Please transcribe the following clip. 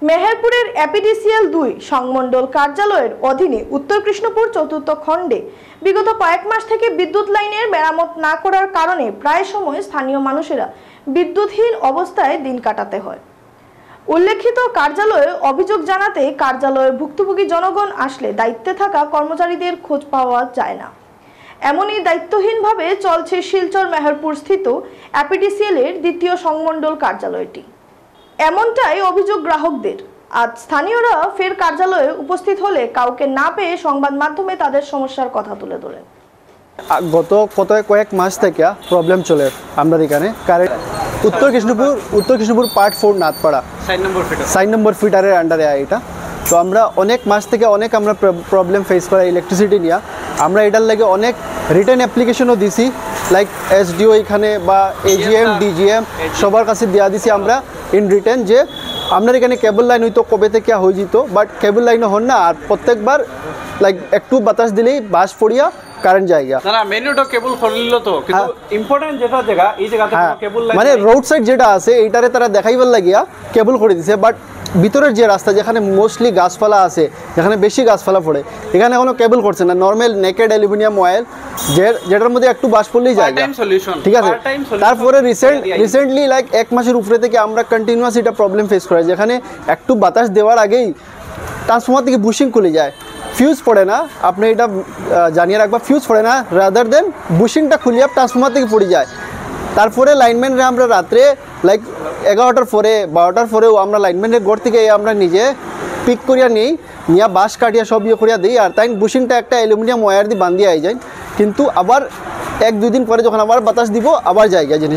মেহেরপুরের এপিডিসিএল 2 সংমণ্ডল কার্যালয়ের অধীনে উত্তর কৃষ্ণপুর চতুর্থ খণ্ডে বিগত কয়েক মাস থেকে বিদ্যুৎ লাইনের মেরামত না করার কারণে প্রায় সময় স্থানীয় মানুষেরা বিদ্যুৎহীন অবস্থায় দিন কাটাতে হয়। উল্লেখিত কার্যালয়ে অভিযোগ জানাতে কার্যালয়ে ভুক্তভোগী জনগণ আসলে দায়িত্বে থাকা কর্মচারীদের খোঁজ পাওয়া যায় না। এমনই দায়িত্বহীনভাবে চলছে শিলচর মেহেরপুর স্থিত এপিডিসিএল এর দ্বিতীয় সংমণ্ডল কার্যালয়টি। এমনটাই অভিযোগ গ্রাহকদের। আজ স্থানীয়রা ফের কার্যালয়ে উপস্থিত হলে কাউকে না পেয়ে সংবাদ মাধ্যমে তাদের সমস্যার কথা তুলে ধরেন। গত কয়েক মাস থেকে প্রবলেম চলে আমাদের এখানে কারেন্ট উত্তর কৃষ্ণপুর পার্ট 4 নাথপাড়া 6 নম্বর ফিটারের আন্ডারে এটা। তো আমরা অনেক মাস থেকে আমরা প্রবলেম ফেস করা ইলেকট্রিসিটি নিয়ে। আমরা এটার লাগে অনেক রিটার্ন অ্যাপ্লিকেশনও দিছি, লাইক এসডিও এখানে বা এজিএম ডিজিএম সবার কাছে দেওয়া দিছি আমরা ইন রিটার্ন যে আপনার এখানে কেবল লাইন হইতো কবে থেকে হয়ে যেত, বাট কেবল লাইনও হন না। আর প্রত্যেকবার লাইক একটু বাতাস দিলেই বাস পড়িয়া কারেন্ট জায়গা না মেনুটা কেবল করলিল তো, কিন্তু ইম্পর্টেন্ট যেটা জায়গা এই জায়গাতে কেবল লাইন মানে রোড সাইড যেটা আছে এইটারে তারা দেখাইবার লাগিয়া কেবল করে দিছে, বাট ভিতরের যে রাস্তা যেখানে মোস্টলি গাছপালা আছে, যেখানে বেশি গাছপালা পড়ে, এখানে কোনো কেবল করছে না। নর্মাল নেকেড অ্যালুমিনিয়াম অয়েল যেটার মধ্যে একটু বাস পড়লেই যায়, ঠিক আছে। তারপরে রিসেন্টলি লাইক এক মাসের উপরে থেকে আমরা কন্টিনিউয়াস এটা প্রবলেম ফেস করি, যেখানে একটু বাতাস দেওয়ার আগেই ট্রান্সফর্মার থেকে বুশিং খুলে যায়, ফিউজ পড়ে না। আপনি এটা জানিয়ে রাখবা, ফিউজ পড়ে না, রাদার দেন বুশিংটা খুলিয়া ট্রান্সফর্মার থেকে পড়ে যায়। তারপরে লাইনম্যানরা আমরা রাত্রে লাইক 11টার পরে 12টার পরেও আমরা লাইনম্যানের ঘর থেকে আমরা নিজে পিক করিয়া নিয়ে বাঁশ কাটিয়া সব ইয়ে করিয়া দিই। আর তাই বুশিংটা একটা অ্যালুমিনিয়াম ওয়্যার দিয়ে বান্ধিয়ে আই যায়, কিন্তু আবার 1-2 দিন পরে যখন আবার বাতাস দিব আবার জায়গা জিনিস।